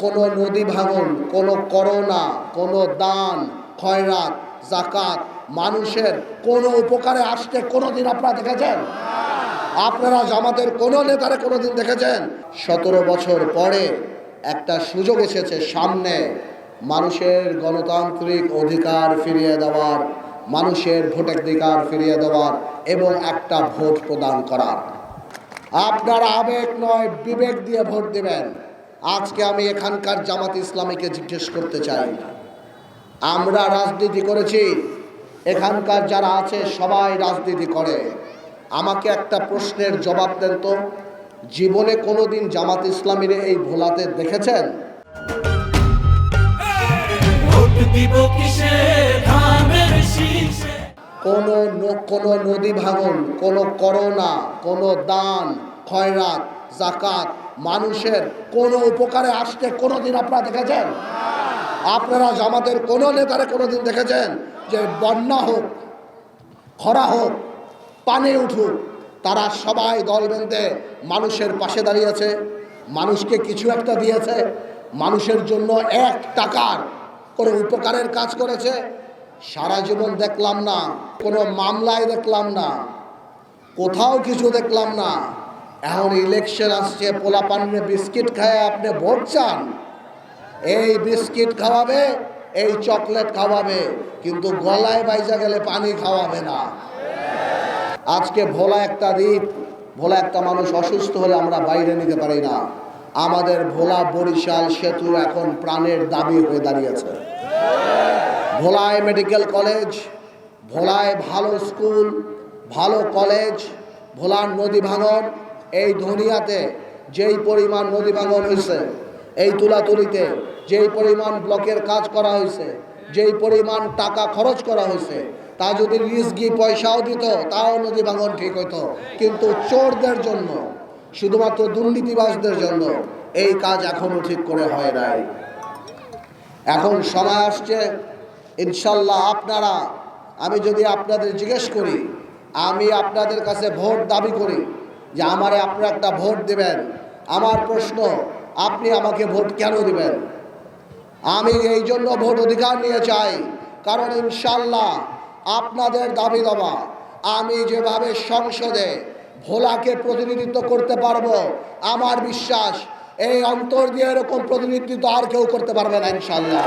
কোনো নদী ভাঙন, কোনো করোনা, কোনো দান খয়রাত জাকাত মানুষের কোনো উপকারে আসতে কোনোদিন আপনারা দেখেছেন? আপনারা জামাতের কোনো নেতারে কোনোদিন দেখেছেন? 17 বছর পরে একটা সুযোগ এসেছে সামনে, মানুষের গণতান্ত্রিক অধিকার ফিরিয়ে দেওয়ার, মানুষের ভোটাধিকার ফিরিয়ে দেওয়ার এবং একটা ভোট প্রদান করার। আপনারা আবেগ নয় বিবেক দিয়ে ভোট দেবেন। আজকে আমি এখানকার জামাত ইসলামীকে জিজ্ঞেস করতে চাই, আমরা রাজনীতি করেছি, এখানকার যারা আছে সবাই রাজনীতি করে। আমাকে একটা প্রশ্নের জবাব দেন তো, জীবনে কোনোদিন জামাত ইসলামীর এই ভোলাতে দেখেছেন? কোনো নদী ভাঙন, কোনো করোনা, কোনো দান খয়রাত জাকাত মানুষের কোনো উপকারে আসতে কোনোদিন আপনারা দেখেছেন? আপনারা জামাতের কোনো নেতারে কোনোদিন দেখেছেন যে বন্যা হোক, খরা হোক, পানি উঠুক, তারা সবাই দল বেঁধে মানুষের পাশে দাঁড়িয়েছে, মানুষকে কিছু একটা দিয়েছে, মানুষের জন্য 1 টাকার কোনো উপকারের কাজ করেছে? সারা জীবন দেখলাম না, কোনো মামলায় দেখলাম না, কোথাও কিছু দেখলাম না। এখন ইলেকশন আসছে, পোলাপানে বিস্কিট খায় আপনি ভোট চান? এই বিস্কিট খাওয়াবে, এই চকলেট খাওয়াবে, কিন্তু গলায় বাইজা গেলে পানি খাওয়াবে না। আজকে ভোলা একটা দ্বীপ, ভোলা একটা মানুষ অসুস্থ হলে আমরা বাইরে নিতে পারি না। আমাদের ভোলা বরিশাল সেতু এখন প্রাণের দাবি হয়ে দাঁড়িয়েছে। ভোলায় মেডিকেল কলেজ, ভোলায় ভালো স্কুল, ভালো কলেজ, ভোলার নদী ভাঙন, এই ধনিয়াতে যেই পরিমাণ নদী ভাঙন হয়েছে, এই তুলাতুলিতে যেই পরিমাণ ব্লকের কাজ করা হয়েছে, যেই পরিমাণ টাকা খরচ করা হয়েছে, তা যদি রিজগি পয়সাও দিত তাও নদী ভাঙন ঠিক হইতো। কিন্তু চোরদের জন্য, শুধুমাত্র দুর্নীতিবাজদের জন্য এই কাজ এখনো ঠিক করে হয় নাই। এখন সময় আসছে ইনশাল্লাহ আপনারা, আমি যদি আপনাদের জিজ্ঞেস করি, আমি আপনাদের কাছে ভোট দাবি করি যে আমারে আপনারা একটা ভোট দেবেন, আমার প্রশ্ন, আপনি আমাকে ভোট কেন দিবেন? আমি এই জন্য ভোট অধিকার নিয়ে চাই, কারণ ইনশাল্লাহ আপনাদের দাবি দাবা আমি যেভাবে সংসদে ভোলাকে প্রতিনিধিত্ব করতে পারবো, আমার বিশ্বাস এই অন্তর দিয়ে এরকম প্রতিনিধিত্ব আর কেউ করতে পারবে না ইনশাল্লাহ।